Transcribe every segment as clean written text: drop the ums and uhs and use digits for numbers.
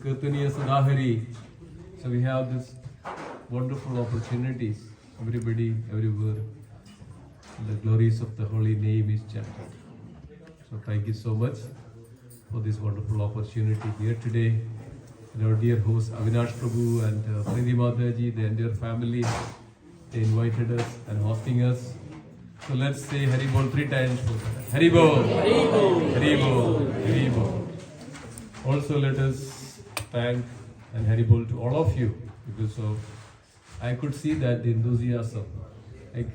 Kirtaniya Sadahari. So we have this wonderful opportunities. Everybody, everywhere. The glories of the holy name is chanted. So thank you so much for this wonderful opportunity here today. And our dear host Avinash Prabhu and Priti Mataji, the entire family, they invited us and hosting us. So let's say Hari Bol 3 times for that. Hari Bol! Hari Bol! Hari Bol! Hari Bol! Also let us thank and Hari Bol to all of you, because of I could see that the enthusiasm, like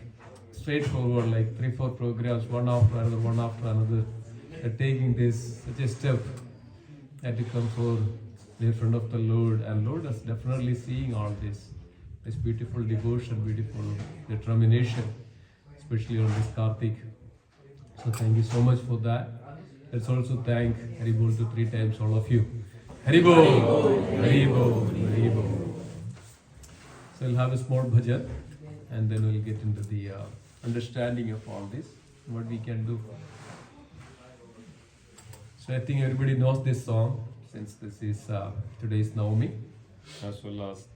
straightforward, like 3-4 programs, one after another, taking this such a step that to come for in front of the Lord, and Lord is definitely seeing all this beautiful devotion, beautiful determination, especially on this Kartik. So thank you so much for that. Let's also thank Hari Bol to 3 times all of you. Hari Bol! Hari Bol! Hari Bol! So we'll have a small bhajan and then we'll get into the understanding of all this, what we can do. So I think everybody knows this song, since this is today's Navami, as well as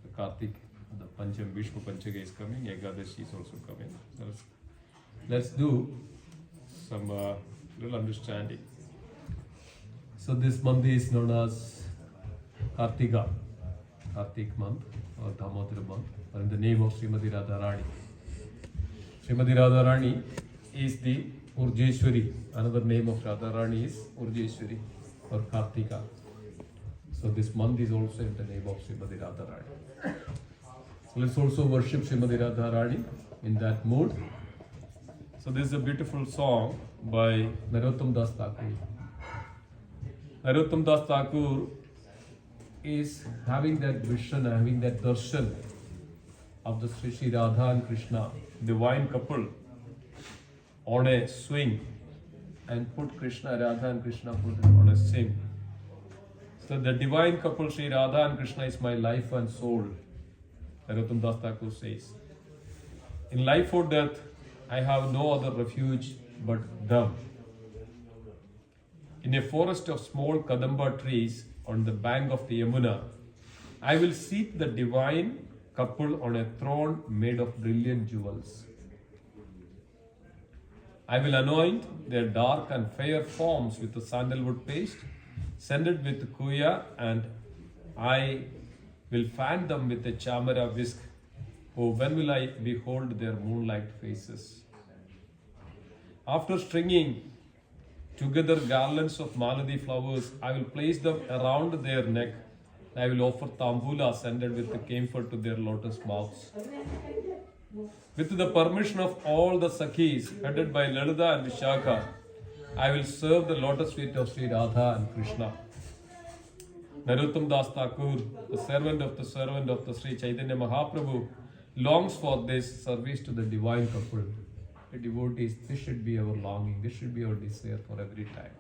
the Kartik, the Pancham Vishnu Panchaga is coming, Ekadashi is also coming. So let's do some little understanding. So this month is known as Kartika, Kartik month or Damodara month, or in the name of Srimati Radharani. Srimati Radharani is the Urjeshwari. Another name of Radharani is Urjeshwari or Kartika. So this month is also in the name of Srimati Radharani. So let's also worship Srimati Radharani in that mood. So this is a beautiful song by Narottam Das Thakur. Narottam Das Thakur is having that vision, having that darshan of the Sri Radha and Krishna, divine couple, on a swing, and put Krishna, Radha and Krishna put it on a swing. So the divine couple Sri Radha and Krishna is my life and soul, Narottam Das Thakur says. In life or death, I have no other refuge but them. In a forest of small Kadamba trees on the bank of the Yamuna, I will seat the divine couple on a throne made of brilliant jewels. I will anoint their dark and fair forms with the sandalwood paste, scented with kuya, and I will fan them with a chamara whisk. Oh, when will I behold their moonlight faces? After stringing together garlands of maladi flowers, I will place them around their neck. I will offer tambula scented with the camphor to their lotus mouths. With the permission of all the Sakhis, headed by Lalita and Vishakha, I will serve the lotus feet of Sri Radha and Krishna. Narottam Das Thakur, the servant of the Sri Chaitanya Mahaprabhu, longs for this service to the divine couple. The devotees, this should be our longing, this should be our desire for every time.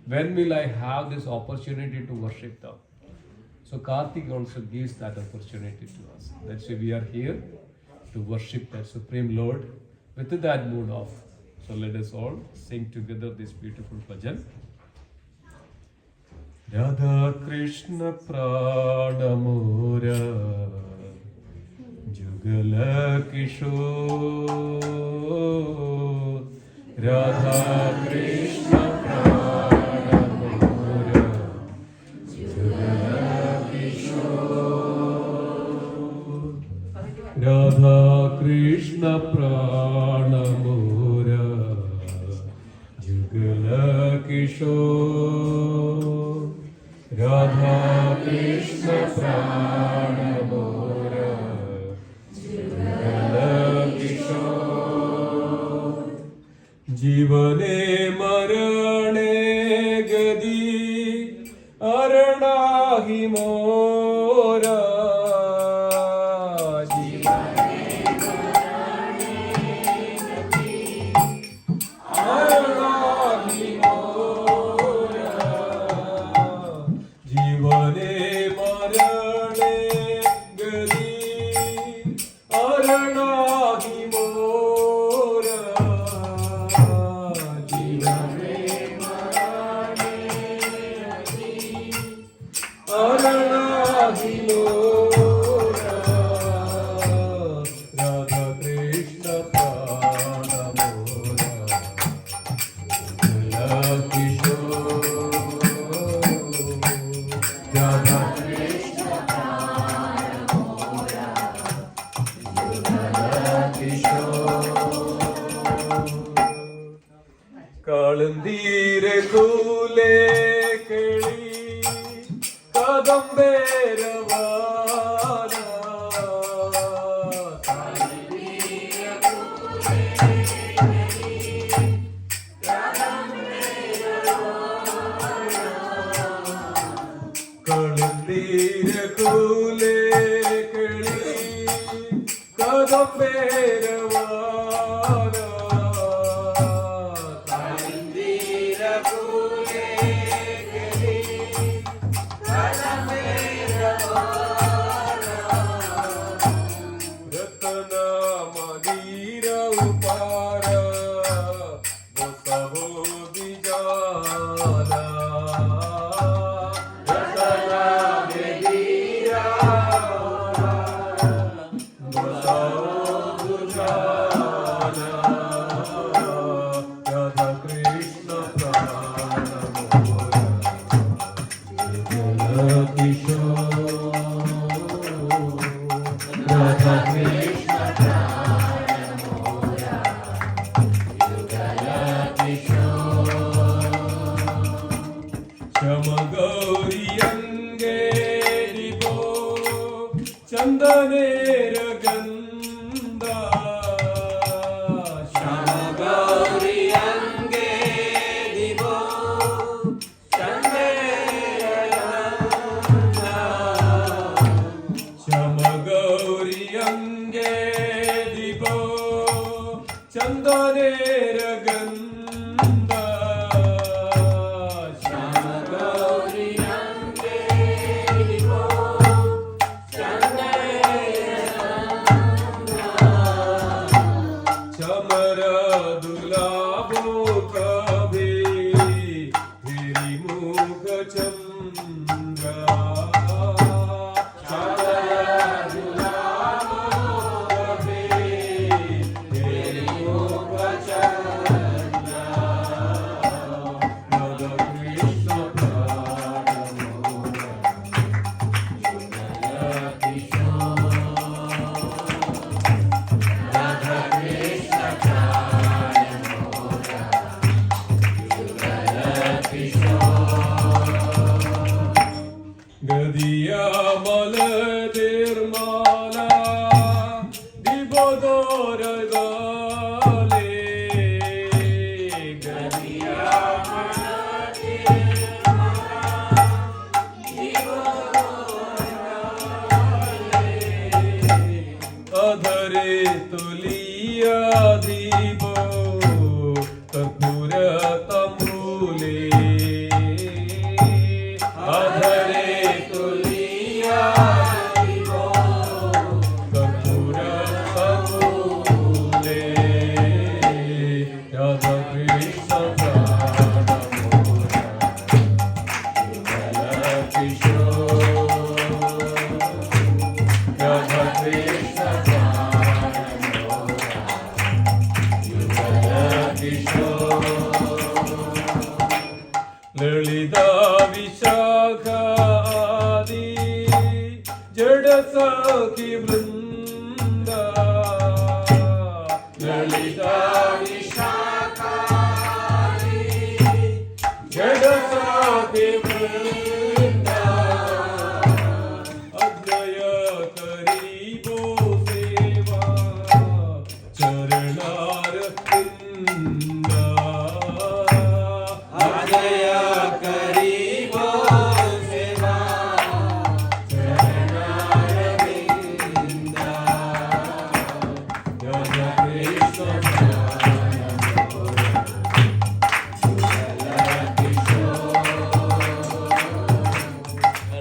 When will I have this opportunity to worship them? So Kartik also gives that opportunity to us. That's why we are here to worship that Supreme Lord with that mood of. So let us all sing together this beautiful bhajan. Radha Krishna Pranamura Jugala Kishore Radha Krishna Pranamura Jugala Kishore Radha Krishna Pranamura Jugala Kishore Radha Krishna Pranamura जीवने मरणे गदी अरणाहि मोरा जीवने मरणे गदी अरणाहि मोरा जीवने मरणे गदी अरणाहि मोरा जीवने मरणे गदी शरणाधिलोला राधा कृष्ण प्राण मोरा किशोर राधा कृष्ण प्राण मोरा काळंदीर कुले केळी कदंबेरवाना काळंदीर कुले केळी कदंबेरवाना चंदनेर गंधा श्याम गौरी अंगे दिवो चंदनेर गंधा श्याम गौरी अंगे दिवो चंदनेर गंधा श्याम गौरी अंगे दिवो गदिया मल निर्मला दिबोदर गाले गदिया मल निर्मला दिबोदर गाले अधरे तुलिया दीपो कर्पूर तंबूले अधरे तुलिया दीपो कर्पूर तंबूले राधा कृष्ण प्राण मोरा किशोर राधा कृष्ण प्राण मोरा किशोर ललिता विशाखा आदि जड़ सखी वृंदा ललिता विशाखा आदि जड़ सखी वृंदा अद्वय करीबो सेवा चरणार वृंदा अद्वय करीबो सेवा चरणार वृंदा राधा कृष्ण प्राण मोरा किशोर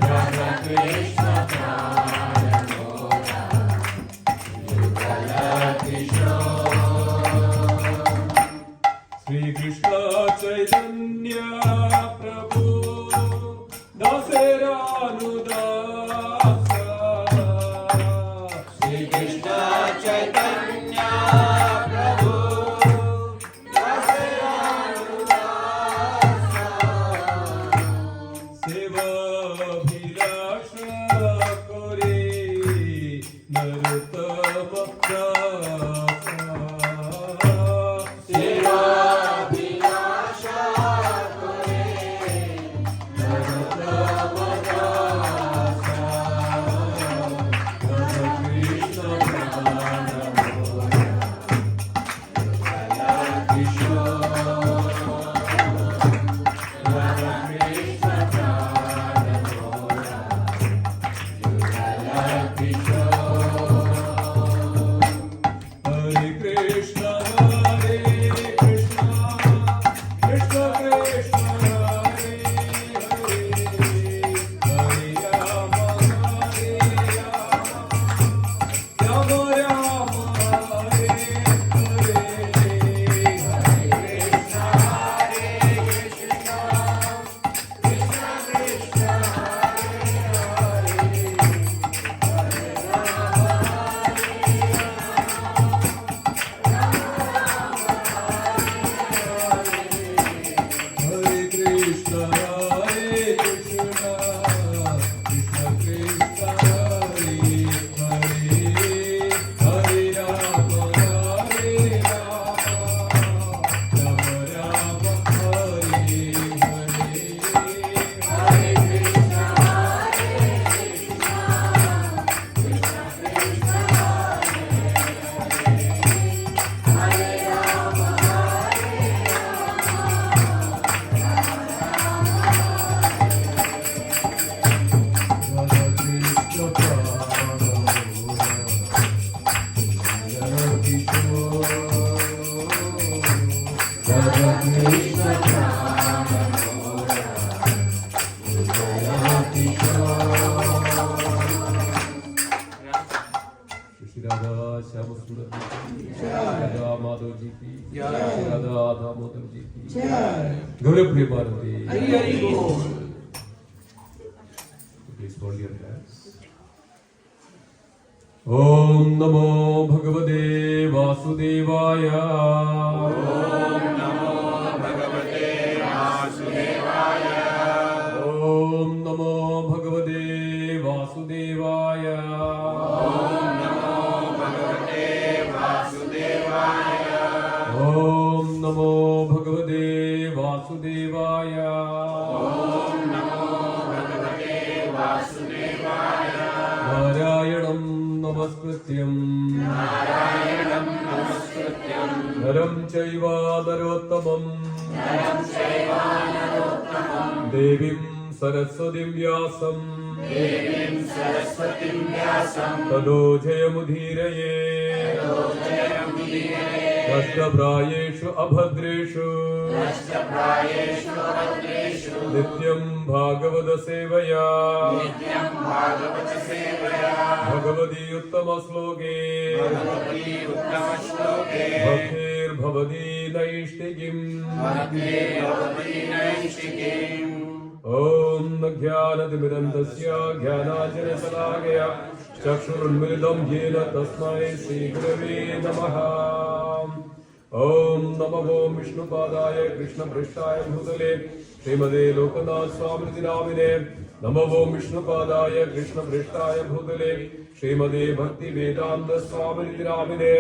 राधा कृष्ण प्राण मोरा किशोर श्री कृष्ण चैतन्य प्रभु दासेरानुदास Yashoda ji ki, Radha Madhav ji ki, Radha Damodar ji ki, Gaura Premanandi. Hari Hari Bol. Please hold your hands. Om Namo Bhagavate Vasudevaya. Om Namo Bhagavate Vasudevaya. Om Namo Bhagavate Vasudevaya. Om Namo Bhagavate Vasudevaya. Om Namo Bhagavate Vasudevaya. Om Namo Bhagavate Vasudevaya. Narayanam Namaskrityam Naram Chaiva Narottamam Devim Saraswatim Vyasam Tado Jayamudhiraye Rashtraprayeshu Abhadreshu Nityam Bhagavata Sevaya Bhagavati Uttama Sloke Bhaktir Bhavati Naishtigim Om Jnanatimirandasya Jnanajana Salagaya Chakshurunmilidam Yena Tasmai Sri Gurave Namaha. Om Namo Vishnu Padaya Krishna Prishtaya Bhutale Srimade Lokanath Swamiti Namine. Namo Vishnu Padaya Krishna Prishtaya Bhutale Srimade Bhakti Vedanta Swamiti Namine.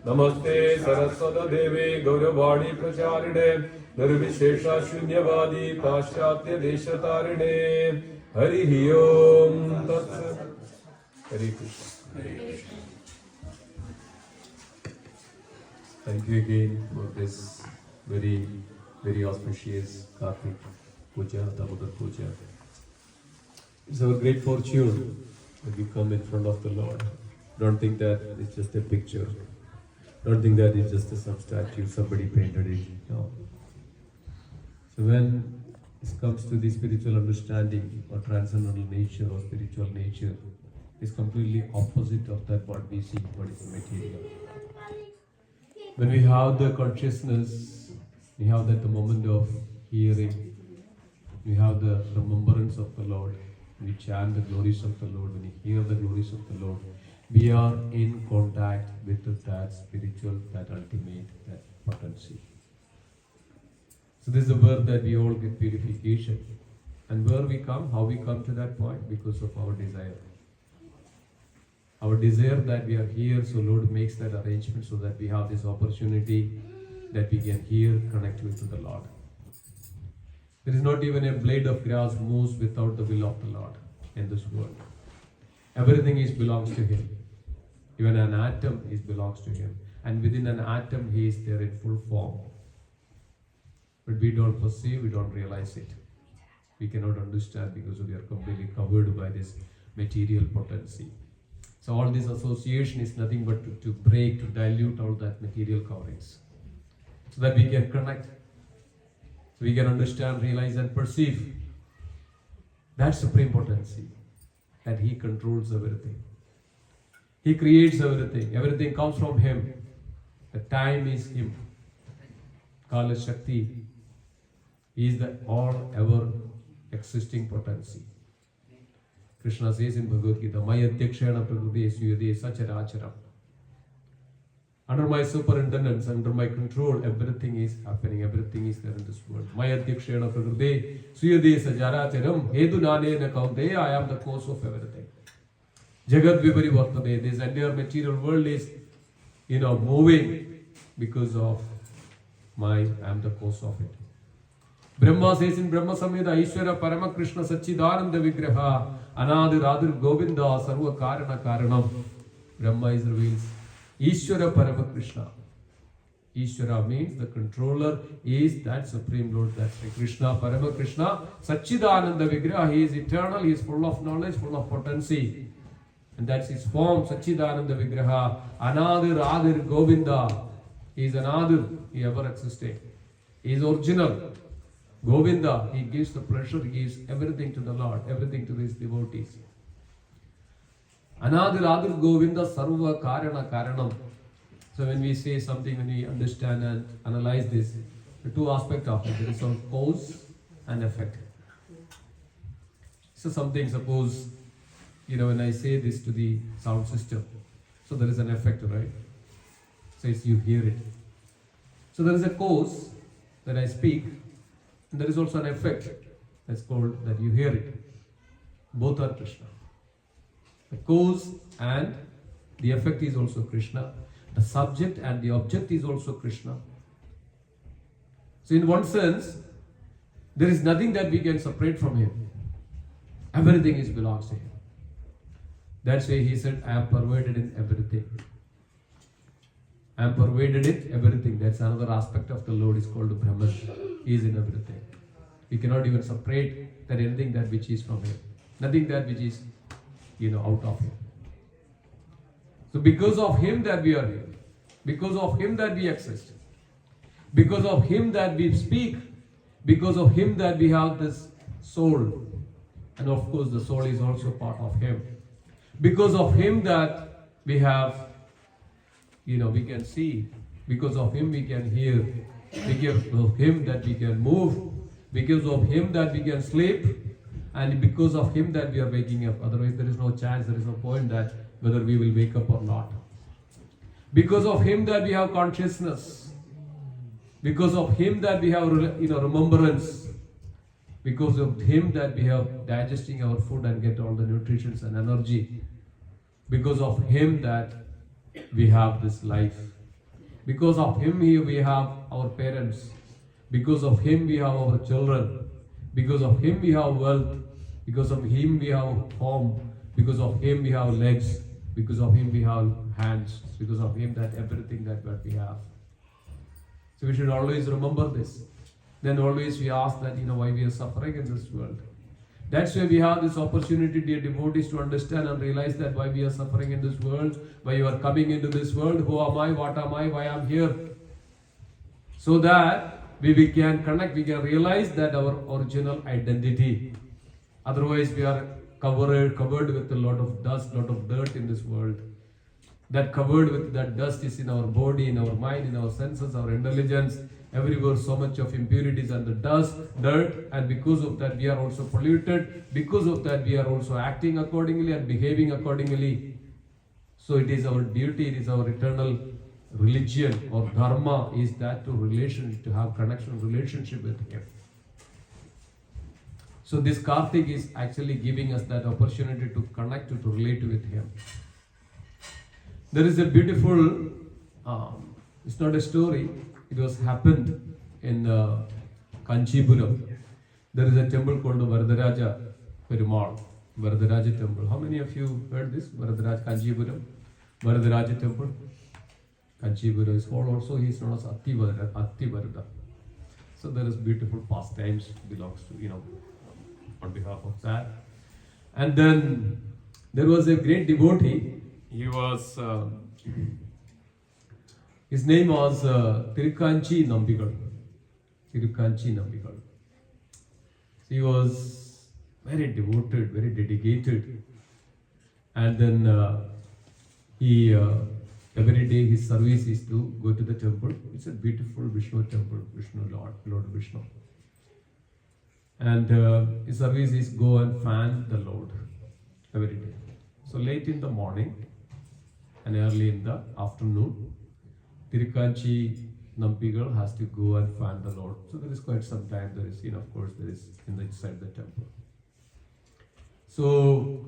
Namaste Saraswata Deve Gauravadi Pracharine Nirvishesha Shunyavadi Paschatya Deshatarine. Hari Om Tat Sat. Hare Krishna. Thank you again for this very, very auspicious Kartik Puja, Damodar Puja. It's our great fortune that we come in front of the Lord. Don't think that it's just a picture. Don't think that it's just some statue, somebody painted it. No. So when it comes to the spiritual understanding or transcendental nature or spiritual nature, it's completely opposite of that what we see, what is material. When we have the consciousness, we have that the moment of hearing, we have the remembrance of the Lord, we chant the glories of the Lord, when we hear the glories of the Lord, we are in contact with that spiritual, that ultimate, that potency. So this is the word that we all get purification. And where we come, how we come to that point? Because of our desire. Our desire that we are here, so Lord makes that arrangement so that we have this opportunity that we can hear, connect with the Lord. There is not even a blade of grass moves without the will of the Lord in this world. Everything belongs to Him. Even an atom belongs to Him. And within an atom, He is there in full form. But we don't perceive, we don't realize it. We cannot understand because we are completely covered by this material potency. So all this association is nothing but to break, to dilute all that material coverings. So that we can connect. So we can understand, realize and perceive that supreme potency. That He controls everything. He creates everything. Everything comes from Him. The time is Him. Kala Shakti. He is the all ever existing potency. Krishna says in Bhagavad Gita, Maya Dhyakshana Prakriti Suyade Sacharacharam. Under my superintendence, under my control, everything is happening, everything is there in this world. Maya Dhyakshana Prakriti Suyade Sacharacharam Hedu Nane Kaunteya, I am the cause of everything. Jagat Vipari Vartade, this entire material world is, moving because of I am the cause of it. Brahma says in Brahma Samhita, Ishvara Parama Krishna Sachidananda Vigraha Anadi Radhir Govinda Sarva Karana Karanam. Brahma is reveals Ishvara Parama Krishna. Ishvara means the controller is that Supreme Lord, that's Krishna, Parama Krishna, Sachidananda Vigraha. He is eternal, he is full of knowledge, full of potency. And that's his form, Sachidananda Vigraha. Anadi Radhir Govinda. He is Anadir, he ever existing. He is original. Govinda, he gives the pleasure, he gives everything to the Lord, everything to his devotees. Anadir Adir Govinda Sarva Karana Karanam. So when we say something, when we understand and analyze this, the two aspects of it, there is a cause and effect. So something, suppose, when I say this to the sound system, so there is an effect, right? So it's you hear it. So there is a cause that I speak, and there is also an effect that's called that you hear it. Both are Krishna. The cause and the effect is also Krishna. The subject and the object is also Krishna. So in one sense, there is nothing that we can separate from Him. Everything belongs to Him. That's why He said, I am pervaded in everything. I am pervaded in everything. That's another aspect of the Lord, is called Brahman. He is in everything. We cannot even separate that anything that which is from Him. Nothing that which is, out of Him. So because of Him that we are here, because of Him that we exist, because of Him that we speak, because of Him that we have this soul, and of course the soul is also part of Him. Because of Him that we have, we can see, because of Him we can hear, because of Him that we can move, because of Him that we can sleep, and because of Him that we are waking up. Otherwise there is no chance, there is no point that whether we will wake up or not. Because of Him that we have consciousness, because of Him that we have remembrance, because of Him that we have digesting our food and get all the nutrition and energy, because of Him that we have this life, because of Him we have our parents, because of Him we have our children, because of Him we have wealth, because of Him we have home, because of Him we have legs, because of Him we have hands, because of Him that everything that what we have. So we should always remember this. Then always we ask that, why we are suffering in this world. That's why we have this opportunity, dear devotees, to understand and realize that why we are suffering in this world, why you are coming into this world, who am I, what am I, why I am here. So that we can connect, we can realize that our original identity. Otherwise we are covered with a lot of dust, lot of dirt in this world. That covered with that dust is in our body, in our mind, in our senses, our intelligence. Everywhere so much of impurities and the dust, dirt, and because of that we are also polluted. Because of that we are also acting accordingly and behaving accordingly. So it is our duty, it is our eternal religion or dharma is that to have connection, relationship with Him. So this Kartik is actually giving us that opportunity to connect, to relate with Him. There is a beautiful, it's not a story, it was happened in Kanchipuram. There is a temple called the Varadaraja Perumal, Varadaraja temple. How many of you heard this? Varadaraja Kanchipuram, Varadaraja temple. Kanchipuram is called also, he is known as Atti Varada. So there is beautiful pastimes belongs to, on behalf of that. And then there was a great devotee. He was, his name was Tirukanchi Nambigal. Tirukanchi Nambigal. He was very devoted, very dedicated. And then he, every day his service is to go to the temple. It's a beautiful Vishnu temple, Lord Krishna. And his service is go and fan the Lord every day. So late in the morning and early in the afternoon, Tirukanchi Nampigal has to go and fan the Lord. So there is quite some time, there is, of course, there is inside the temple. So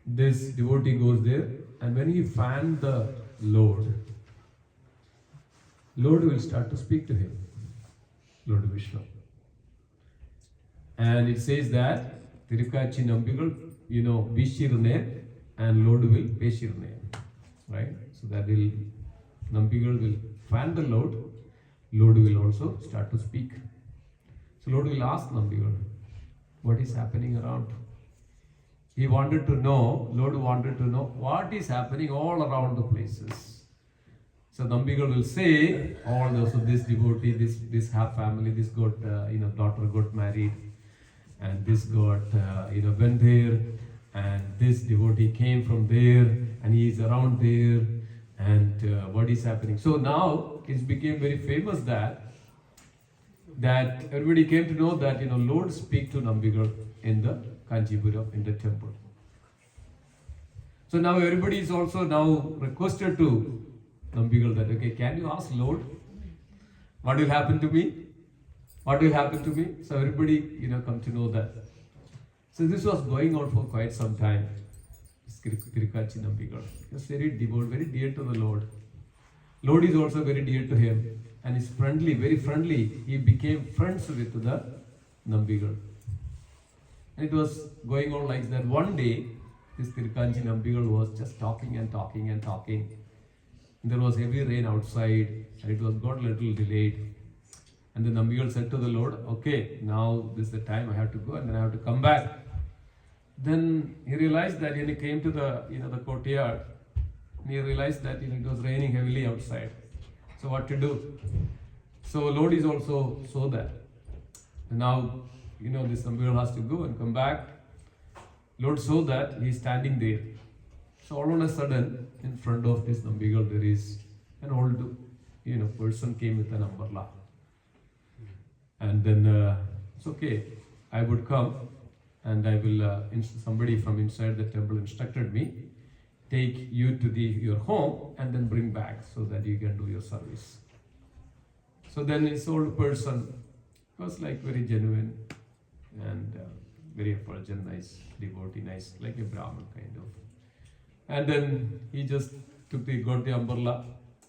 this devotee goes there, and when he fanned the Lord will start to speak to him, Lord Vishnu. And it says that Tirukanchi Nampigal, Vishirne and Lord will Peshirne. Right? So that Nampigal will fan the Lord will also start to speak. So Lord will ask Nampigal, what is happening around? Lord wanted to know what is happening all around the places. So Nampigal will say, so this devotee, this half family, this got, daughter got married, and this got, went there, and this devotee came from there, and he is around there, And what is happening? So now it became very famous that everybody came to know that Lord speak to Nambigal in the Kanchipuram, in the temple. So now everybody is also now requested to Nambigal that, okay, can you ask Lord, what will happen to me? What will happen to me? So everybody, come to know that. So this was going on for quite some time. Kirikachi Nambigal. He was very devout, very dear to the Lord. Lord is also very dear to him. And is friendly, very friendly. He became friends with the Nambigal. And it was going on like that. One day, this Kirikachi Nambigal was just talking and talking and talking. There was heavy rain outside and it was got a little delayed. And the Nambigal said to the Lord, okay, now this is the time I have to go and then I have to come back. Then he realized that when he came to the the courtyard, he realized that it was raining heavily outside. So what to do? So Lord is also saw that. And now this Nambigal has to go and come back. Lord saw that he is standing there. So all of a sudden, in front of this Nambigal, there is an old person came with an umbrella. And then it's okay, I would come. And I will, somebody from inside the temple instructed me, take you to your home and then bring back so that you can do your service. So then this old person was like very genuine and very effulgent, nice devotee, nice, like a Brahmin kind of. And then he just got the umbrella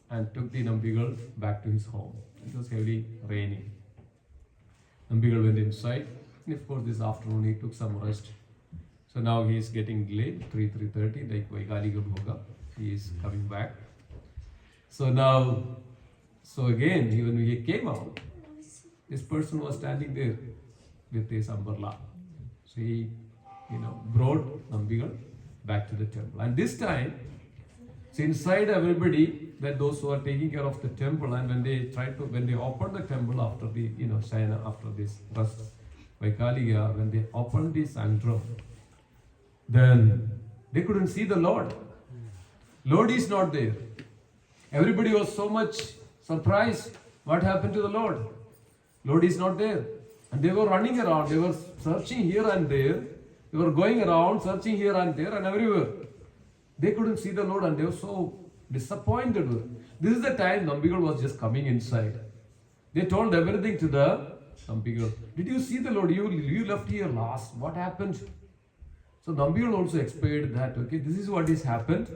and took the Nambigal back to his home. It was heavily raining. Nambigal went inside. And of course, this afternoon he took some rest. So now he is getting late, 3:30, like Vaikalika Bhoga. He is coming back. So now, again, when he came out, this person was standing there with his umbrella. So he, brought Nambigal back to the temple. And this time, so inside everybody, that those who are taking care of the temple, and when they opened the temple after the, Shayana, after this rest, Vaikalika, when they opened the sanctum, then they couldn't see the Lord. Lord is not there. Everybody was so much surprised. What happened to the Lord? Lord is not there. And they were running around. They were searching here and there. They were going around, searching here and there and everywhere. They couldn't see the Lord and they were so disappointed. This is the time Nambigal was just coming inside. They told everything to the Nambigal. Did you see the Lord? You left here last. What happened? So Nambigal also explained that, okay, this is what has happened.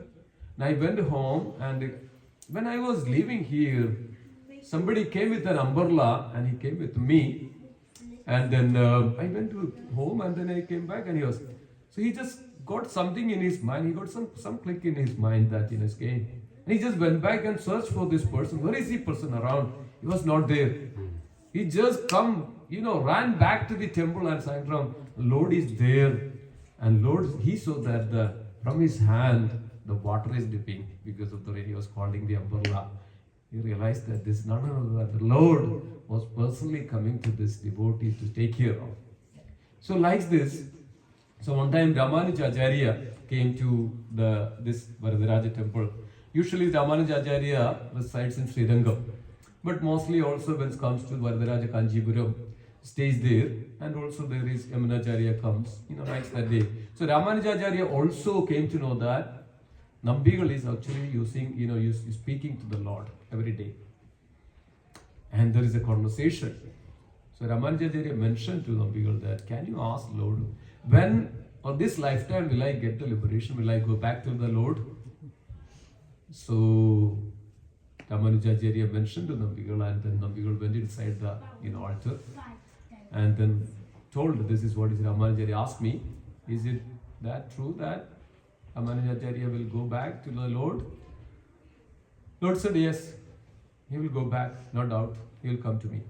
And I went home and when I was leaving here, somebody came with an umbrella and he came with me. And then I went to home and then I came back and so he just got something in his mind. He got some click in his mind that okay. And he just went back and searched for this person. Where is the person around? He was not there. He just ran back to the temple and sang from, Lord is there. And Lord, he saw that from his hand, the water is dipping because of the rain. He was holding the umbrella. He realized that this none other than the Lord was personally coming to this devotee to take care of. So like this, so one time Ramanujacharya came to this Varadaraja temple. Usually Ramanujacharya resides in Srirangam. But mostly also when it comes to Varadaraja Kanchipuram, stays there, and also there is Yamunacharya comes, likes that day. So Ramanujacharya also came to know that Nambigal is actually using, speaking to the Lord every day. And there is a conversation. So Ramanujacharya mentioned to Nambigal that, can you ask Lord, when on this lifetime will I get the liberation? Will I go back to the Lord? So Ramanujacharya mentioned to Nambigal, and then Nambigal went inside the altar and then told, this is what is Ramanujacharya asked me, is it that true that Ramanujacharya will go back to the Lord? Lord said yes, he will go back, no doubt, he will come to me.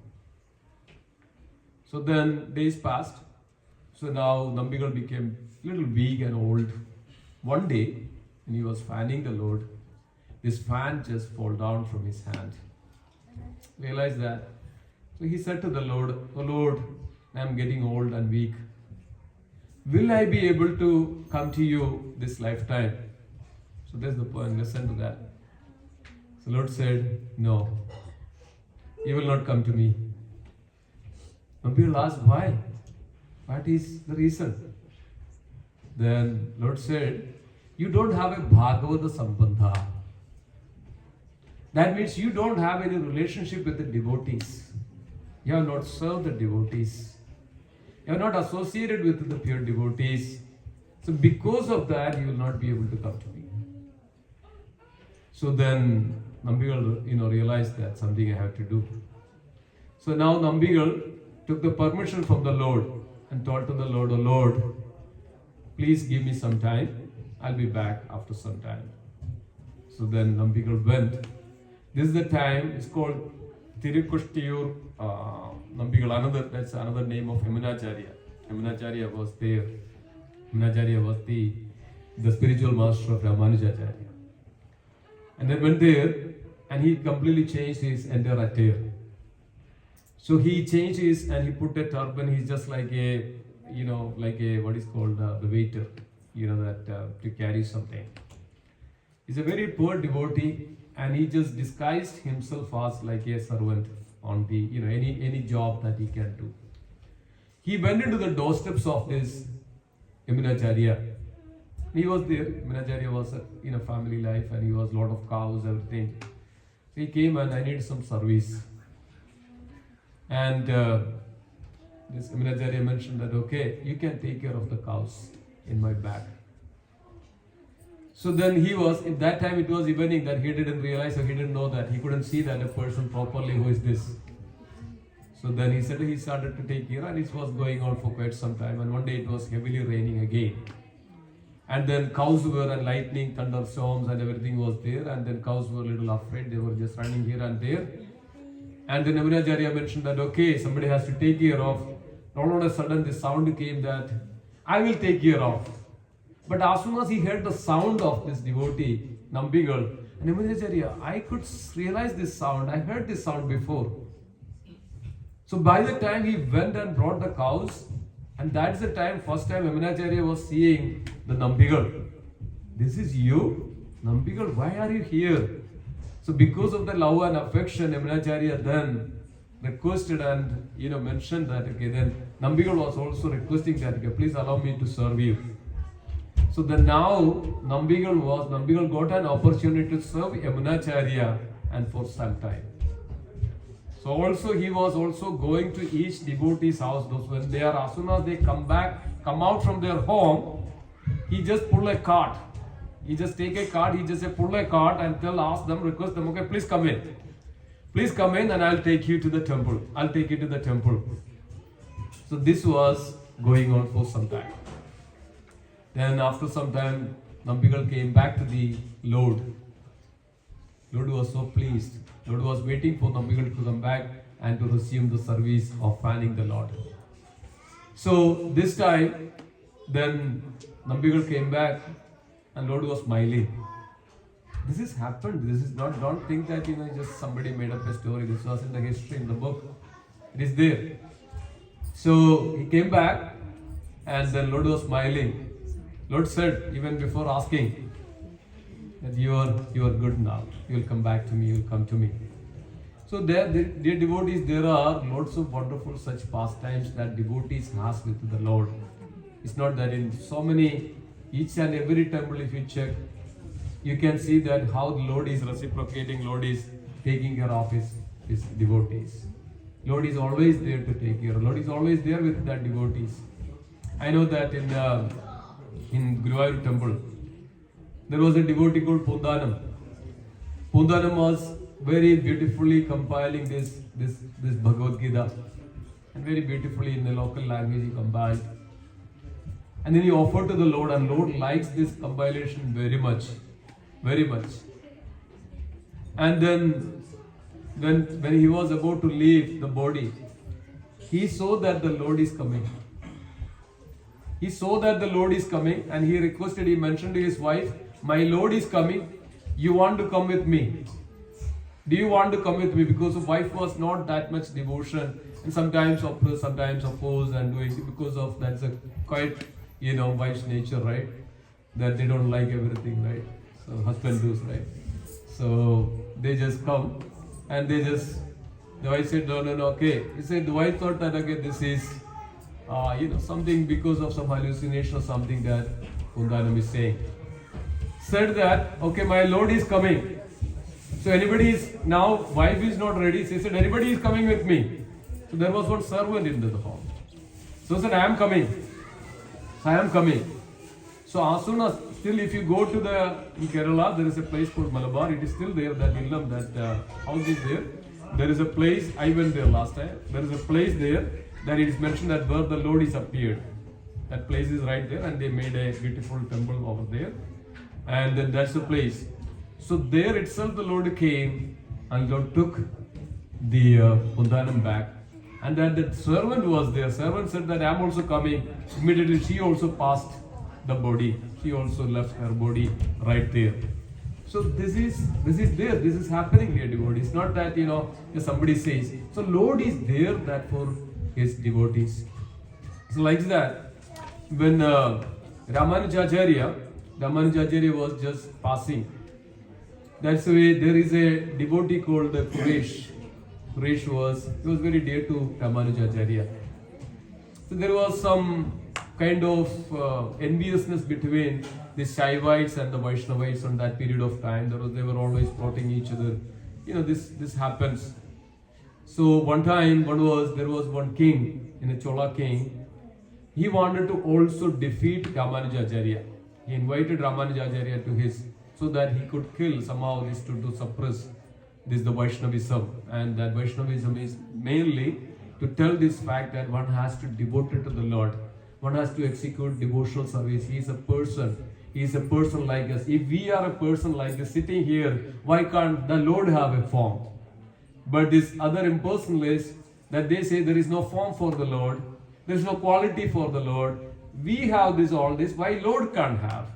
So then days passed. So now Nambigal became a little weak and old. One day, when he was fanning the Lord, this fan just fell down from his hand. Realized that. So he said to the Lord, oh Lord, I am getting old and weak. Will I be able to come to you this lifetime? So there's the point, listen to that. So Lord said, no, you will not come to me. Nambigal asked, why? What is the reason? Then Lord said, you don't have a Bhagavata Sambandha. That means you don't have any relationship with the devotees. You have not served the devotees. You are not associated with the pure devotees. So because of that, you will not be able to come to me. So then Nambigal, realized that something I have to do. So now Nambigal took the permission from the Lord and told to the Lord, oh Lord, please give me some time. I'll be back after some time. So then Nambigal went. This is the time, it's called Tirukushtiyur Nambigal, that's another name of Yamunacharya. Yamunacharya was there. Yamunacharya was the spiritual master of Ramanujacharya. And then went there and he completely changed his entire attire. So he changed his and he put a turban. He's just like a, what is called the waiter, to carry something. He's a very poor devotee and he just disguised himself as like a servant on the, any job that he can do. He went into the doorsteps of this Yamunacharya. He was there. Yamunacharya was in a family life and he was a lot of cows, everything. He came and I need some service. And this Yamunacharya mentioned that, okay, you can take care of the cows in my back. So then he was, at that time it was evening that he didn't realize or he didn't know that he couldn't see that a person properly, who is this. So then he said he started to take care and it was going on for quite some time and one day it was heavily raining again. And then cows were and lightning, thunderstorms and everything was there and then cows were a little afraid, they were just running here and there. And then Yamunacharya mentioned that, okay, somebody has to take care of. All of a sudden the sound came that, I will take care of. But as soon as he heard the sound of this devotee, Nambigal, and Yamunacharya, I could realize this sound, I heard this sound before. So by the time he went and brought the cows, and that's the time, first time Yamunacharya was seeing the Nambigal. This is you? Nambigal, why are you here? So because of the love and affection, Yamunacharya then requested and mentioned that, okay, then Nambigal was also requesting that, okay, please allow me to serve you. So then now Nambigal got an opportunity to serve Yamunacharya and for some time. So also he was also going to each devotee's house. Those when they are, as soon as they come out from their home, he just pull a cart. He just take a cart, he just pull a cart and ask them, request them, okay, please come in. Please come in and I'll take you to the temple. I'll take you to the temple. So this was going on for some time. Then after some time, Nambigal came back to the Lord. Lord was so pleased. Lord was waiting for Nambigal to come back and to resume the service of fanning the Lord. So this time, then Nambigal came back and Lord was smiling. This has happened. This is not, don't think that, just somebody made up a story. This was in the history, in the book. It is there. So he came back and then Lord was smiling. Lord said, even before asking, that you are good now. You will come back to me, you will come to me. So dear devotees, there are lots of wonderful such pastimes that devotees has with the Lord. It's not that in so many, each and every temple if you check, you can see that how the Lord is reciprocating, Lord is taking care of his devotees. Lord is always there to take care. Lord is always there with that devotees. I know that in Guruvayur temple, there was a devotee called Putana. Putana was very beautifully compiling this Bhagavad Gita, and very beautifully in the local language he compiled. And then he offered to the Lord, and Lord likes this compilation very much, very much. And then when he was about to leave the body, he saw that the Lord is coming. He saw that the Lord is coming and he requested, he mentioned to his wife, my Lord is coming, you want to come with me? Do you want to come with me? Because the wife was not that much devotion and sometimes oppose and doing it because of that's a quite, wife's nature, right? That they don't like everything, right? So husband does, right? So they just come and the wife said, no, okay. He said, the wife thought that, okay, this is, something because of some hallucination or something that Pundanam is saying. Said that, okay, my Lord is coming. So anybody is, now wife is not ready. She said, anybody is coming with me. So there was one servant in the hall. So he said, I am coming. So I am coming. So as soon as, still if you go to in Kerala, there is a place called Malabar. It is still there, that illam, that house is there. There is a place, I went there last time. There is a place there that it is mentioned that where the Lord is appeared. That place is right there, and they made a beautiful temple over there. And then that's the place. So there itself the Lord came and Lord took the Pundanam back. And then the servant was there. Servant said that I am also coming. Immediately she also passed the body. She also left her body right there. So this is there. This is happening here, devotees. It's not that somebody says. So Lord is there that for his devotees. So like that, when Ramanujacharya was just passing. That's the way there is a devotee called Kuresh. Kuresh was very dear to Ramanujacharya. So there was some kind of enviousness between the Shaivites and the Vaishnavites on that period of time. They were always plotting each other. This happens. So one time, there was one king, a Chola king. He wanted to also defeat Ramanujacharya. He invited Ramanujacharya to so that he could kill somehow this to suppress the Vaishnavism. And that Vaishnavism is mainly to tell this fact that one has to devote it to the Lord. One has to execute devotional service. He is a person. He is a person like us. If we are a person like us sitting here, why can't the Lord have a form? But this other impersonalists, that they say there is no form for the Lord, there is no quality for the Lord. We have all this, why Lord can't have?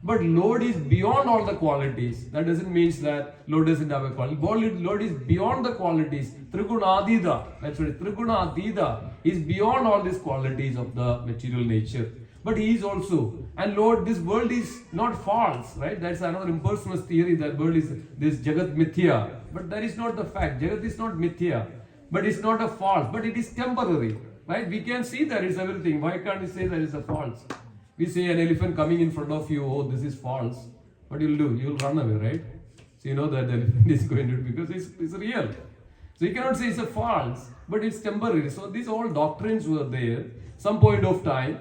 But Lord is beyond all the qualities. That doesn't mean that Lord doesn't have a quality. Lord is beyond the qualities. Trigunadida. That's right. Trigunadida is beyond all these qualities of the material nature. But He is also. And Lord, this world is not false, right? That's another impersonalist theory, that world is this Jagat Mithya. But that is not the fact. Jagat is not Mithya. But it's not a false. But it is temporary, right? We can see that it's everything. Why can't we say that it's a false? We say an elephant coming in front of you, oh, this is false. What you'll do? You'll run away, right? So you know that the elephant is going to, because it's real. So you cannot say it's a false, but it's temporary. So these all doctrines were there, some point of time,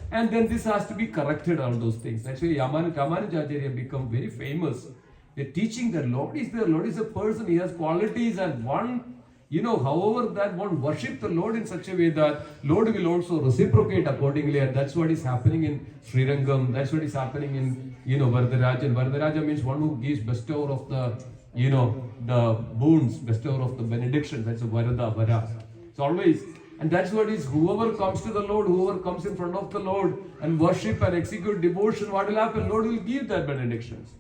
and then this has to be corrected, all those things. Actually, Ramanujacharya become very famous. They're teaching that Lord is there, Lord is a person, He has qualities, and one, however that one worship the Lord in such a way that Lord will also reciprocate accordingly, and that's what is happening in Srirangam, that's what is happening in, Varadarajan. Varadaraja means one who gives bestower of the, the boons, bestower of the benedictions, that's a Varada, Vara. It's always, and that's what is, whoever comes to the Lord, whoever comes in front of the Lord and worship and execute devotion, what will happen? Lord will give that benedictions.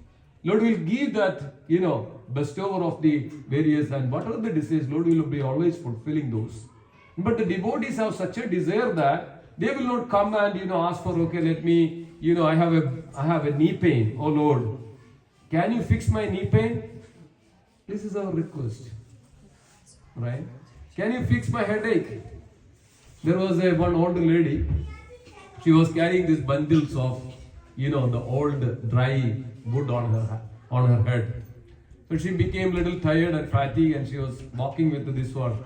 Lord will give that, bestower of the various, and whatever the desires, Lord will be always fulfilling those. But the devotees have such a desire that they will not come and, ask for, okay, let me, I have a knee pain. Oh Lord, can you fix my knee pain? This is our request, right? Can you fix my headache? There was one old lady. She was carrying these bundles of, the old dry wood on her head. So she became a little tired and fatigued, and she was walking with this one.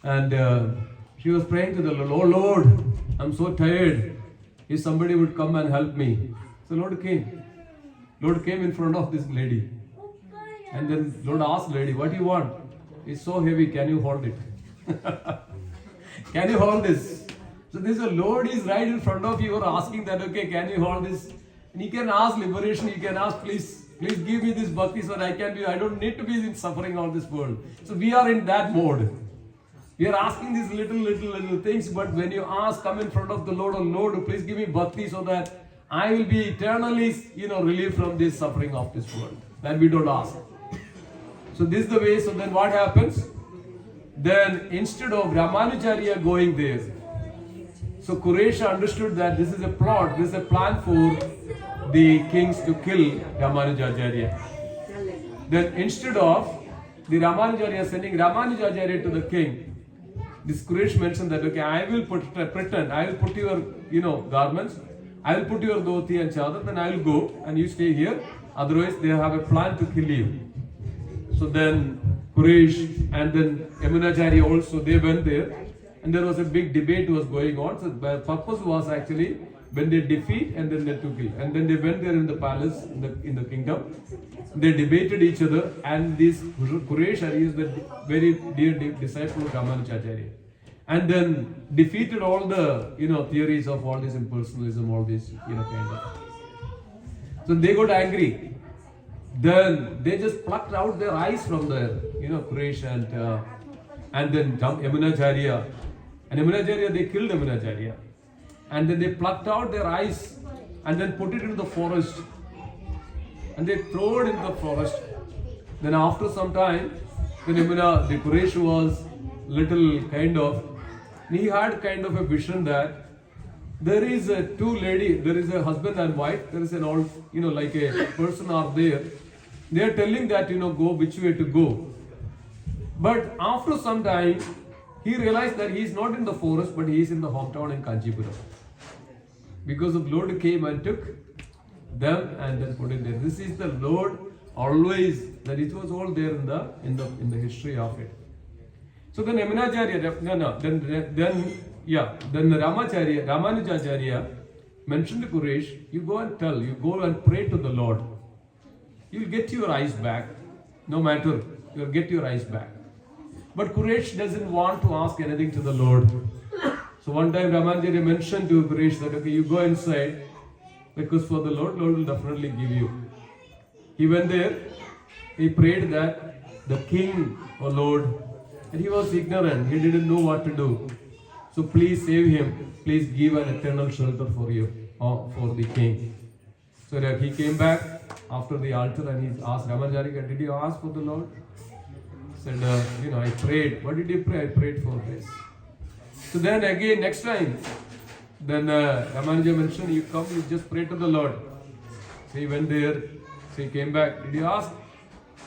And she was praying to the Lord, oh Lord, I'm so tired. If somebody would come and help me. So Lord came. Lord came in front of this lady. And then Lord asked lady, what do you want? It's so heavy, can you hold it? Can you hold this? So this Lord is right in front of you. You are asking that, okay, can you hold this? And you can ask liberation, you can ask, please give me this bhakti so that I don't need to be in suffering of this world. So we are in that mode. We are asking these little things, but when you ask, come in front of the Lord, oh Lord, please give me bhakti so that I will be eternally, relieved from this suffering of this world. That we don't ask. So this is the way. So then what happens? Then instead of Ramanujacharya going there, so Kuresha understood that this is a plot, this is a plan for the kings to kill Ramanujacharya. Then instead of the Ramanujacharya sending Ramanujacharya to the king, this Quraysh mentioned that, okay, I will pretend, I will put your, garments, I will put your dhoti and chadar, then I will go and you stay here. Otherwise, they have a plan to kill you. So then Quraysh and then Yamunacharya also, they went there. And there was a big debate was going on. So the purpose was actually when they defeat and then they took it. And then they went there in the palace, in the kingdom. They debated each other, and this Quraysh is the very dear disciple of Ramanujacharya. And then defeated all the theories of all this impersonalism, all this kind of. So they got angry. Then they just plucked out their eyes from the Quraysh and then Yamunacharya. And Yamunacharya, they killed Yamunacharya. And then they plucked out their eyes and then put it into the forest. And they threw it in the forest. Then after some time, when the Quraysh was little he had kind of a vision that there is two ladies, there is a husband and wife, there is an old, like a person out there. They are telling that, go which way to go. But after some time, he realized that he is not in the forest, but he is in the hometown in Kanchipuram. Because the Lord came and took them and then put it there. This is the Lord always, that it was all there in the history of it. So then Yamunacharya, then Ramanujacharya mentioned to Quraysh, you go and pray to the Lord. You'll get your eyes back. No matter, you'll get your eyes back. But Quraysh doesn't want to ask anything to the Lord. So one time Ramanujacharya mentioned to Quraysh that, okay, you go inside, because for the Lord will definitely give you. He went there, he prayed that the king, or Lord, and he was ignorant, he didn't know what to do. So please save him, please give an eternal shelter for you, or for the king. So that he came back after the altar and he asked Ramanujacharya, did you ask for the Lord? He said, I prayed. What did you pray? I prayed for this. So then again, next time, then Ramanujacharya mentioned, you come, you just pray to the Lord. So he went there, so he came back. Did you ask?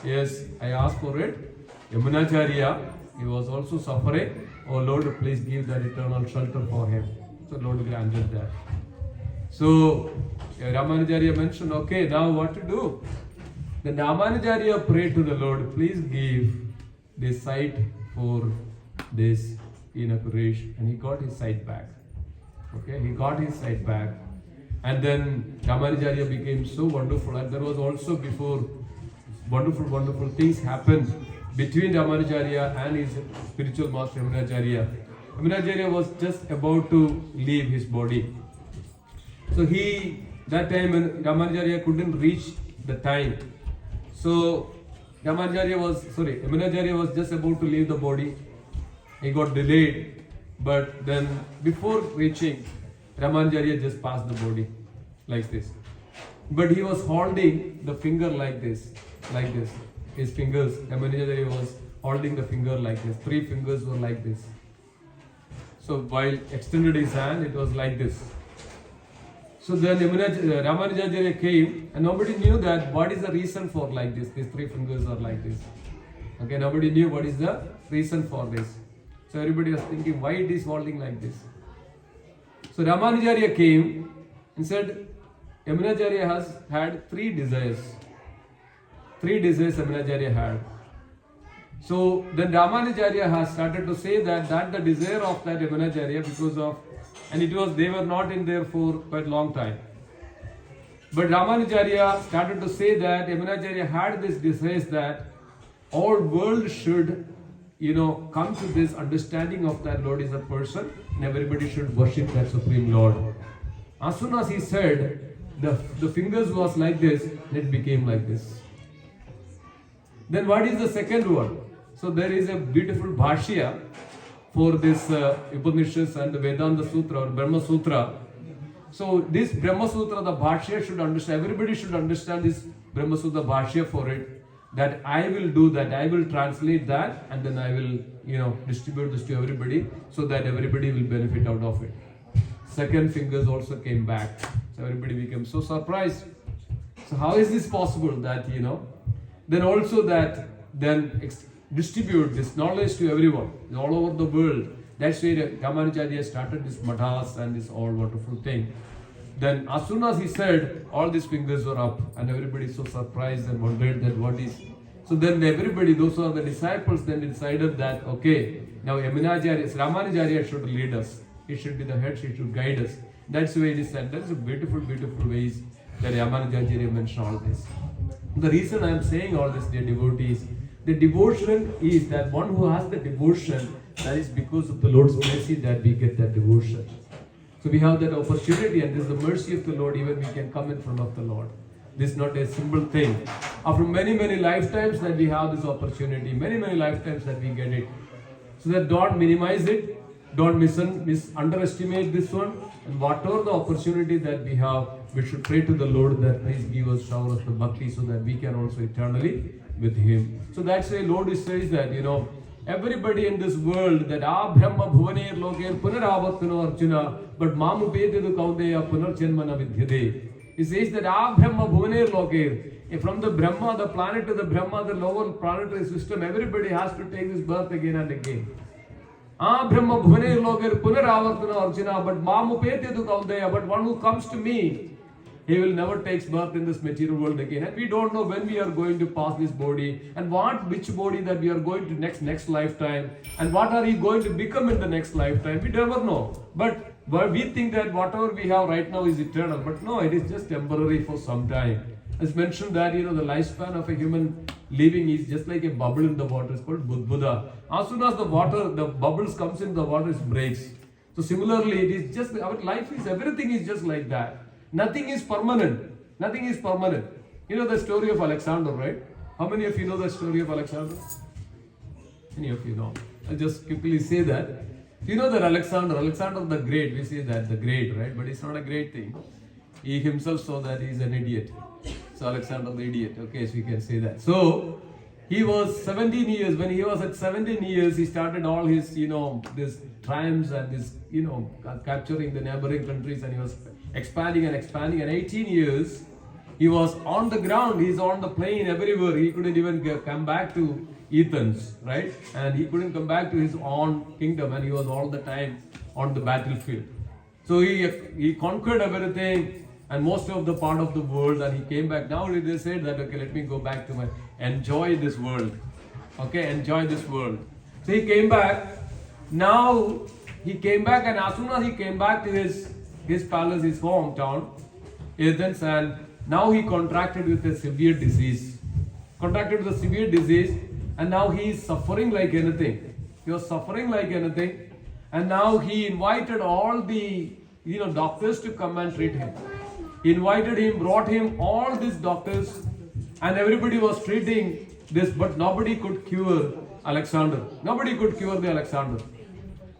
Yes, I asked for it. Yamunacharya, he was also suffering. Oh Lord, please give that eternal shelter for him. So Lord granted that. So Ramanujacharya mentioned, okay, now what to do? Then Ramanujacharya prayed to the Lord, please give this sight for this Quraysh, and he got his sight back. Okay, he got his sight back. And then Ramanujacharya became so wonderful, and there was also before wonderful things happened between Ramanujacharya and his spiritual master Yamunacharya. Yamunacharya was just about to leave his body. So that time when Ramanujacharya couldn't reach the time. So Yamunacharya was just about to leave the body. He got delayed. But then before reaching, Ramanujacharya just passed the body like this. But he was holding the finger like this. His fingers, Yamunacharya was holding the finger like this. 3 fingers were like this. So while extended his hand, it was like this. So then Ramanujacharya came, and nobody knew that what is the reason for like this. These 3 fingers are like this. Okay, nobody knew what is the reason for this. So everybody was thinking, why it is holding like this? So Ramanujacharya came and said, Yamunacharya has had 3 desires. 3 desires Yamunacharya had. So then Ramanujacharya has started to say that the desire of that Yamunacharya, because of, and they were not in there for quite a long time. But Ramanujacharya started to say that Yamunacharya had this desire that all world should come to this understanding of that Lord is a person, and everybody should worship that Supreme Lord. As soon as he said, the fingers was like this, and it became like this. Then what is the second one? So there is a beautiful bhashya for this Upanishads and the Vedanta Sutra or Brahma Sutra. So this Brahma Sutra, the bhashya should understand, everybody should understand this Brahma Sutra bhashya for it. That I will do that, I will translate that, and then I will, distribute this to everybody so that everybody will benefit out of it. Second fingers also came back. So everybody became so surprised. So how is this possible that, then also that distribute this knowledge to everyone all over the world. That's why Ramanujacharya started this mathas and this all wonderful thing. Then as soon as he said, all these fingers were up and everybody so surprised and wondered that what is. So then everybody, those who are the disciples, then decided that okay, now Ramanujacharya should lead us. He should be the head, he should guide us. That's the way it is said. That's a beautiful, beautiful ways that Ramanujacharya mentioned all this. The reason I am saying all this, dear devotees, the devotion is that one who has the devotion, that is because of the Lord's mercy that we get that devotion. So we have that opportunity, and this is the mercy of the Lord, even we can come in front of the Lord. This is not a simple thing. After many, many lifetimes that we have this opportunity, many, many lifetimes that we get it. So that don't minimize it, don't underestimate this one, and whatever the opportunity that we have, we should pray to the Lord that please give us, shower us the bhakti so that we can also eternally with Him. So that's why Lord says that, everybody in this world, that Brahma bhuvaner loker punaravatano arjuna, but mamu petedu kaudeya punarjanmana vidyade. He says that Brahma bhuvaner loker, from the Brahma, the planet to the Brahma, the lower planetary system, everybody has to take this birth again and again. Brahma bhuvaner loker punaravatano arjuna, but mamu petedu kaudeya, but one who comes to me, he will never take birth in this material world again. And we don't know when we are going to pass this body and which body that we are going to next lifetime and what are we going to become in the next lifetime. We never know. But we think that whatever we have right now is eternal. But no, it is just temporary for some time. As mentioned that, the lifespan of a human living is just like a bubble in the water. It's called Buddha. As soon as the bubbles comes in the water, it breaks. So similarly, it is just, our life is, everything is just like that. Nothing is permanent. Nothing is permanent. You know the story of Alexander, right? How many of you know the story of Alexander? Many of you know. I'll just quickly say that. You know that Alexander the Great, we say that, the Great, right? But it's not a great thing. He himself saw that he's an idiot. So Alexander the idiot, okay, so we can say that. So, he was 17 years, when he was at 17 years, he started all his, this triumphs and this, capturing the neighboring countries, and he was expanding and 18 years he was on the ground, he's on the plane everywhere, he couldn't even come back to Athens, right? And he couldn't come back to his own kingdom, and he was all the time on the battlefield. So he conquered everything and most of the part of the world, and he came back. Now they said that, okay, let me go back to enjoy this world. Okay, enjoy this world. So he came back. Now he came back, and as soon as he came back to his palace, his hometown, Athens, and now he contracted with a severe disease. And now he is suffering like anything. He was suffering like anything. And now he invited all the doctors to come and treat him. He invited him, brought him all these doctors, and everybody was treating this, but nobody could cure Alexander. Nobody could cure the Alexander.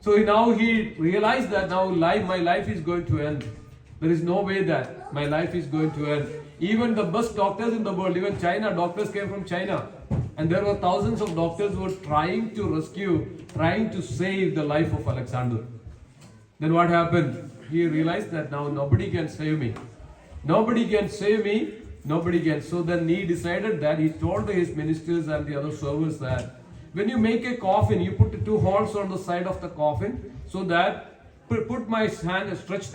So now he realized that now my life is going to end. There is no way that my life is going to end. Even the best doctors in the world, even China, doctors came from China. And there were thousands of doctors who were trying to save the life of Alexander. Then what happened? He realized that now nobody can save me. Nobody can save me. Nobody can. So then he decided that he told his ministers and the other servants that when you make a coffin, you put 2 holes on the side of the coffin so that put my hand stretched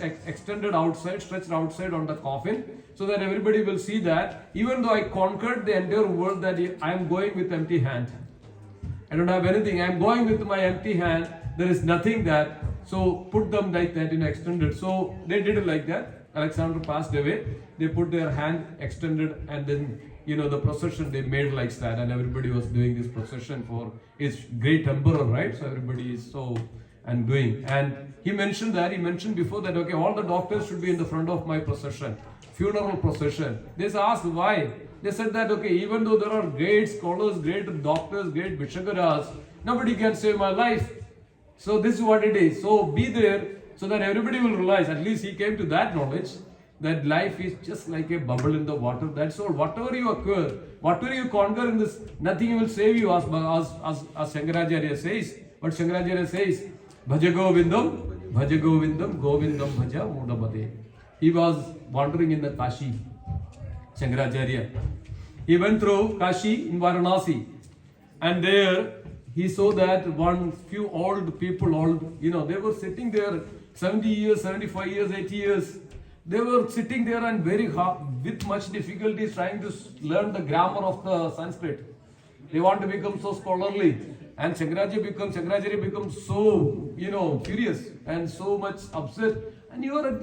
outside on the coffin so that everybody will see that even though I conquered the entire world, that I am going with empty hand. I don't have anything. I am going with my empty hand. There is nothing that. So put them like that, extended. So they did it like that. Alexander passed away. They put their hand extended, and then the procession they made like that, and everybody was doing this procession for his great emperor, right? So everybody is doing. And he mentioned before that, okay, all the doctors should be in the front of my procession, funeral procession. They asked why. They said that, okay, even though there are great scholars, great doctors, great Bishagaras, nobody can save my life. So this is what it is. So be there so that everybody will realize, at least he came to that knowledge, that life is just like a bubble in the water. That's all. Whatever you acquire, whatever you conquer in this, nothing will save you, as Shankaracharya says. But Shankaracharya says, Bhaja Govindam, Govindam Bhaja Mudamade. He was wandering in the Kashi, Shankaracharya. He went through Kashi in Varanasi, and there he saw that one few old people, they were sitting there 70 years, 75 years, 80 years. They were sitting there and very hard, with much difficulty trying to learn the grammar of the Sanskrit. They want to become so scholarly. And Shankaracharya becomes so, furious and so much upset. And you are at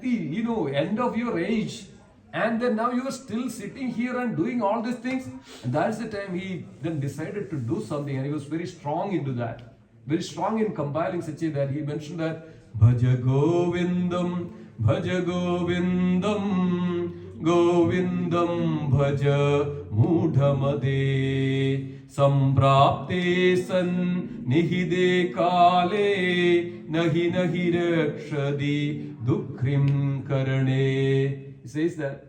the end of your age. And then now you are still sitting here and doing all these things. And that's the time he then decided to do something. And he was very strong into that. Very strong in compiling such a that he mentioned that Bhaja Govindam, Bhaja Govindam, Govindam Bhaja Mudhamade Samprapte san nihide kale nahi nahi rakshadi dukhrim karane. He says that,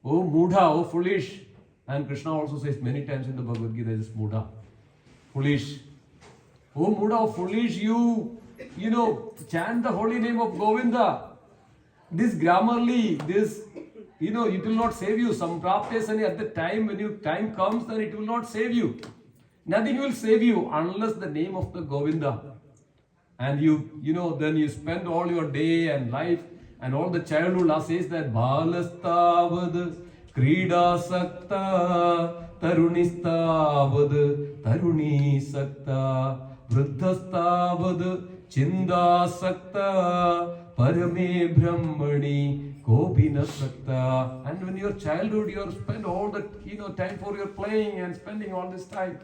oh Mudha, oh foolish. And Krishna also says many times in the Bhagavad Gita, this Mudha, foolish. Oh Mudha, oh foolish, you chant the holy name of Govinda. This grammarly, it will not save you. Sampraptesani, at the time when time comes, then it will not save you. Nothing will save you unless the name of the Govinda. And then you spend all your day and life and all the childhood says that Balastavad Krida Sakta Tarunistavad Taruni Sakta Vruddhastavad Chinda Sakta Parame Brahmani Kopina Sakta. And when your childhood, you spend all the time for your playing and spending all this time.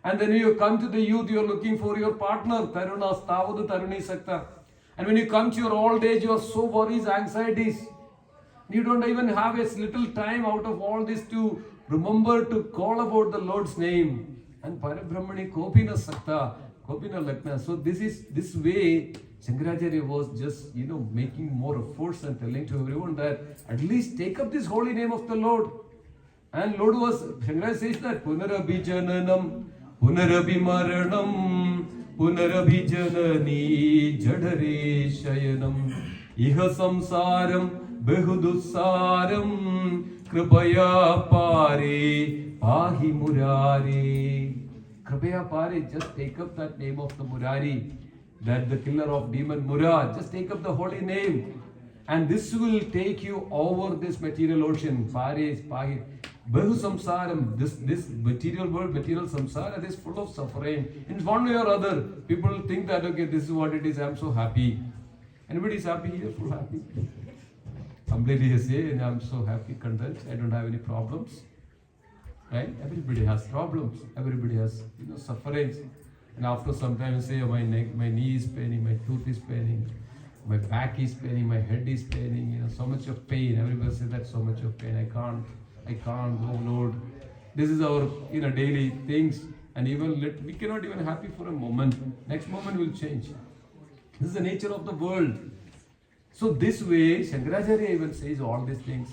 And then when you come to the youth, you are looking for your partner, Taruna Stavadu Taruni Sakta. And when you come to your old age, you are so worries, anxieties. You don't even have a little time out of all this to remember to call about the Lord's name. And Parabrahmani Kopina Sakta, Kopina Lakna. So this way, Shankaracharya was just, making more efforts and telling to everyone that at least take up this holy name of the Lord. And Shankaracharya says that Punarabhijananam, Punarabhimaranam, Punarabhijanani, Jadare Shayanam, Iha Samsaram, Behudussaram, Kripaya Pare, Pahi Murari. Kripaya Pare, just take up that name of the Murari. That the killer of demon Murad, just take up the holy name, and this will take you over this material ocean. Paris, Pahi, Bahu Samsaram, this material world, material samsara, is full of suffering. In one way or other, people think that okay, this is what it is. I'm so happy. Anybody is happy here? Full happy. Humbly say, and I'm so happy, content. I don't have any problems. Right? Everybody has problems. Everybody has sufferings. And after some time you say, oh, my neck, my knee is paining, my tooth is paining, my back is paining, my head is paining, so much of pain. Everybody says that so much of pain. I can't, oh Lord. This is our daily things. And even we cannot even happy for a moment. Next moment will change. This is the nature of the world. So this way, Shankaracharya even says all these things.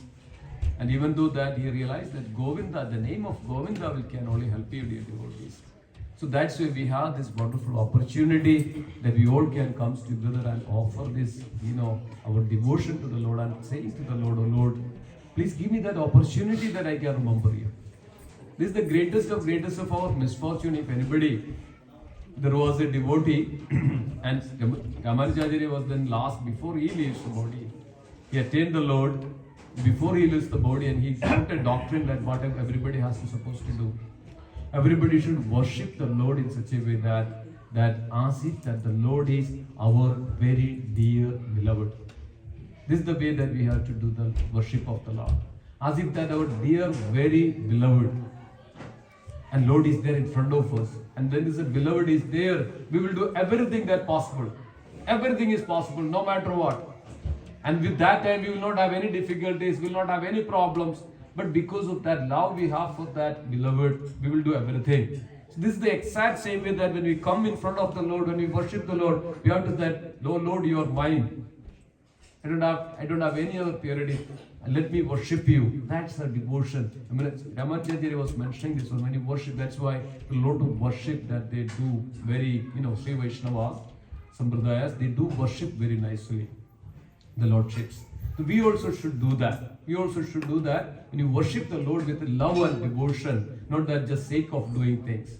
And even though that he realized that Govinda, the name of Govinda can only help you, dear devotees. So that's why we have this wonderful opportunity that we all can come together and offer this, our devotion to the Lord and saying to the Lord, oh Lord, please give me that opportunity that I can remember you. This is the greatest of our misfortune. If anybody, there was a devotee and Ramanujacharya was then last before he leaves the body. He attained the Lord before he leaves the body, and he taught a doctrine that what everybody has to supposed to do. Everybody should worship the Lord in such a way that as if that the Lord is our very dear beloved. This is the way that we have to do the worship of the Lord. As if that our dear, very beloved. And Lord is there in front of us. And when this beloved is there, we will do everything that possible. Everything is possible, no matter what. And with that time, we will not have any difficulties, we will not have any problems. But because of that love we have for that beloved, we will do everything. So this is the exact same way that when we come in front of the Lord, when we worship the Lord, we have to say, Lord, you are mine. I don't have any other purity. Let me worship you. That's the devotion. I mean, Ramanujacharya was mentioning this when you worship. That's why the Lord to worship that they do very, Sri Vaishnavas, Sampradayas, they do worship very nicely. The Lordships. So we also should do that. We also should do that when you worship the Lord with love and devotion, not that just sake of doing things.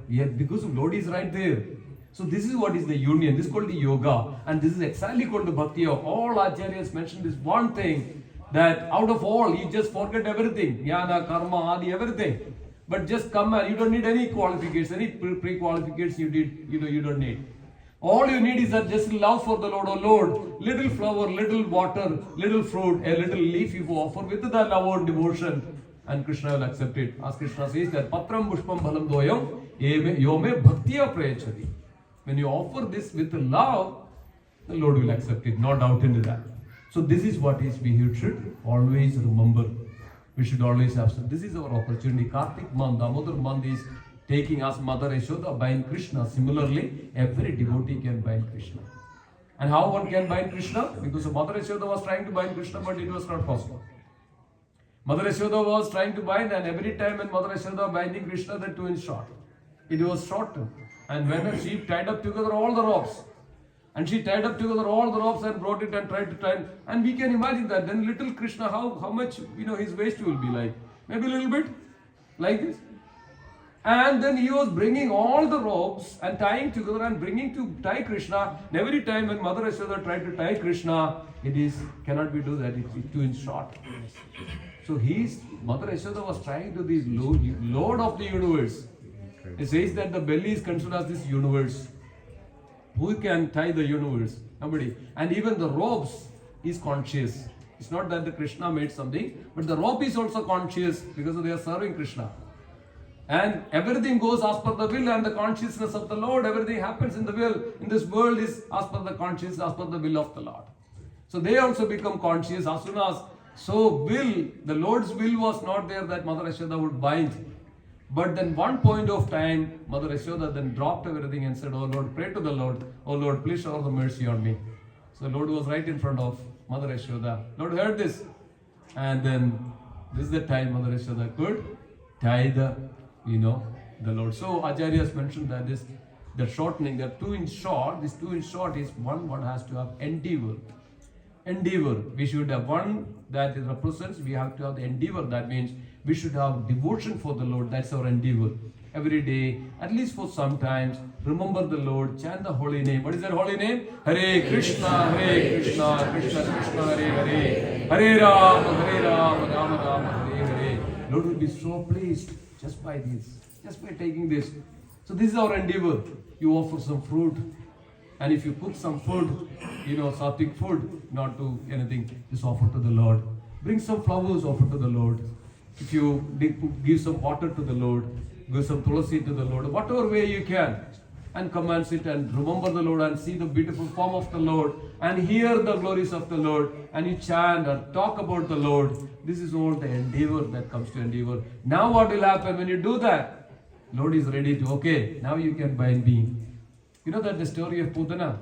Yet because the Lord is right there. So this is what is the union. This is called the yoga. And this is exactly called the bhakti. All acharyas mentioned this one thing, that out of all, you just forget everything. Jnana, karma, adi, everything. But just come and you don't need any qualifications, any pre-qualifications you don't need. All you need is that just love for the Lord. Oh Lord, little flower, little water, little fruit, a little leaf you offer with the love and devotion, and Krishna will accept it. As Krishna says that patram pushpam bhalam doyam yome bhaktiya prayachati. When you offer this with love, the Lord will accept it, no doubt into that. So this is what we should always remember. We should always have. So this is our opportunity. Kartik month, Damodar month is taking us Mother Yashoda bind Krishna. Similarly, every devotee can bind Krishna. And how one can bind Krishna? Because Mother Yashoda was trying to bind Krishna, but it was not possible. Mother Yashoda was trying to bind, and every time when Mother Yashoda binding Krishna, the two is short. It was shortened. And when she tied up together all the ropes, and she tied up together all the ropes and brought it and tried to tie, and we can imagine that then little Krishna, how much his waist will be like, maybe a little bit like this. And then he was bringing all the ropes and tying together and bringing to tie Krishna. And every time when Mother Yashoda tried to tie Krishna, cannot be do that. It's too short. So Mother Yashoda was trying to this Lord of the universe. It says that the belly is considered as this universe. Who can tie the universe? Nobody. And even the ropes is conscious. It's not that the Krishna made something, but the rope is also conscious because they are serving Krishna. And everything goes as per the will and the consciousness of the Lord. Everything happens in the will. In this world is as per the conscience, as per the will of the Lord. So they also become conscious as soon as. So the Lord's will was not there that Mother Yashoda would bind. But then one point of time, Mother Yashoda then dropped everything and said, oh Lord, pray to the Lord. Oh Lord, please show the mercy on me. So the Lord was right in front of Mother Yashoda. Lord heard this. And then this is the time Mother Yashoda could tie the Lord. So Acharyas mentioned that the shortening, the 2 inch short, this 2 inch short is one has to have endeavor. Endeavor. We should have one that represents, we have to have the endeavor. That means we should have devotion for the Lord. That's our endeavor. Every day, at least for some times, remember the Lord, chant the holy name. What is that holy name? Hare Krishna, Krishna Krishna, Hare Hare. Hare Rama, Rama, Hare Hare. Lord will be so pleased just by this, just by taking this. So this is our endeavor. You offer some fruit. And if you cook some food, sattvic food, not to anything, just offer to the Lord. Bring some flowers, offer to the Lord. If you give some water to the Lord, give some tulasi to the Lord, whatever way you can, and come and sit and remember the Lord and see the beautiful form of the Lord and hear the glories of the Lord, and you chant or talk about the Lord. This is all the endeavor that comes to endeavor. Now what will happen when you do that? Lord is ready to, okay, now you can bind me. You know that the story of Putana?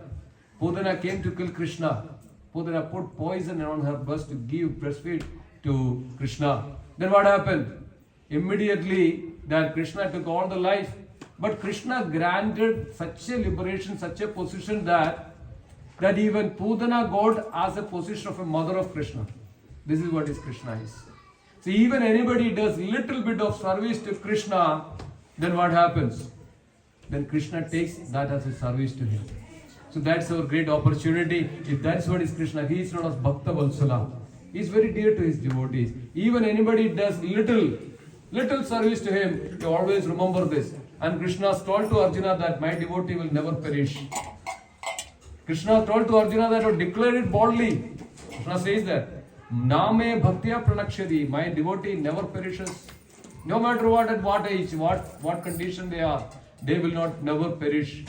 Putana came to kill Krishna. Putana put poison on her breast to give breastfeed to Krishna. Then what happened? Immediately that Krishna took all the life. But Krishna granted such a liberation, such a position that even Putana got as a position of a mother of Krishna. This is what Krishna is. So even anybody does little bit of service to Krishna, then what happens? Then Krishna takes that as a service to him. So that's our great opportunity. If that's what is Krishna, he is known as Bhakta Valsala. He is very dear to his devotees. Even anybody does little service to him, you always remember this. And Krishna told to Arjuna that my devotee will never perish. Krishna told to Arjuna that, or declared it boldly. Krishna says that, Name Bhaktya Pranakshadi, my devotee never perishes. No matter what, at what age, what condition they are, they will never perish.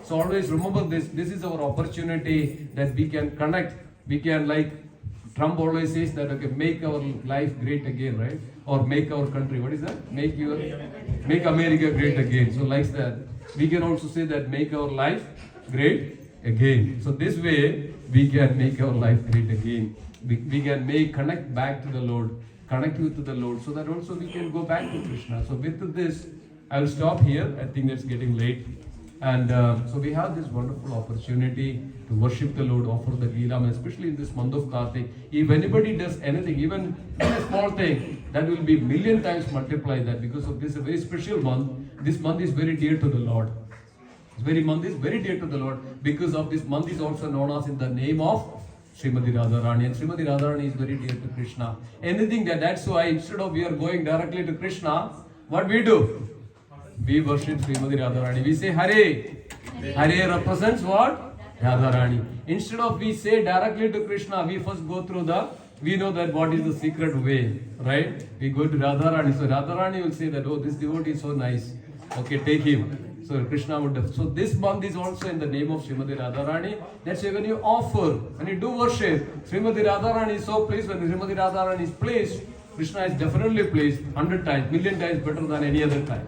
So always remember this. This is our opportunity that we can connect. We can, like Trump always says that, okay, make our life great again, right? Or make our country, what is that? Make America great again. So like that, we can also say that make our life great again. So this way, we can make our life great again. We can connect back to the Lord, connect you to the Lord, so that also we can go back to Krishna. So with this, I will stop here. I think it's getting late. And so we have this wonderful opportunity to worship the Lord, offer the Gilam, especially in this month of Kartik. If anybody does anything, even a small thing, that will be million times multiply that, because of this a very special month. This month is very dear to the Lord. This month is very dear to the Lord. Because of this month is also known as in the name of Srimati Radharani. And Srimati Radharani is very dear to Krishna. Anything that's why instead of we are going directly to Krishna, what we do? We worship Srimati Radharani. We say Hare. Hare represents what? Radharani. Instead of we say directly to Krishna, we first go through we know that what is the secret way, right? We go to Radharani. So Radharani will say that, oh, this devotee is so nice. Okay, take him. So Krishna would have. So this month is also in the name of Srimati Radharani. That's why when you offer, when you do worship, Srimati Radharani is so pleased. When Srimati Radharani is pleased, Krishna is definitely pleased 100 times, million times better than any other time.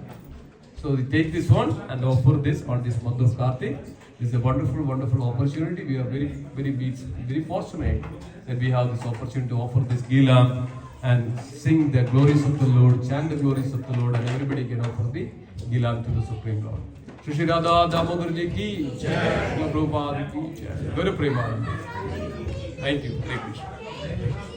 So we take this one and offer this on this month of Kartik. This is a wonderful, wonderful opportunity. We are very fortunate that we have this opportunity to offer this Gila and sing the glories of the Lord, chant the glories of the Lord, and everybody can offer the Gila to the Supreme Lord. Shri Radha Damodar Ji ki jai, Prabhupada ki jai, Guru Premanand. Thank you. Hare Krishna.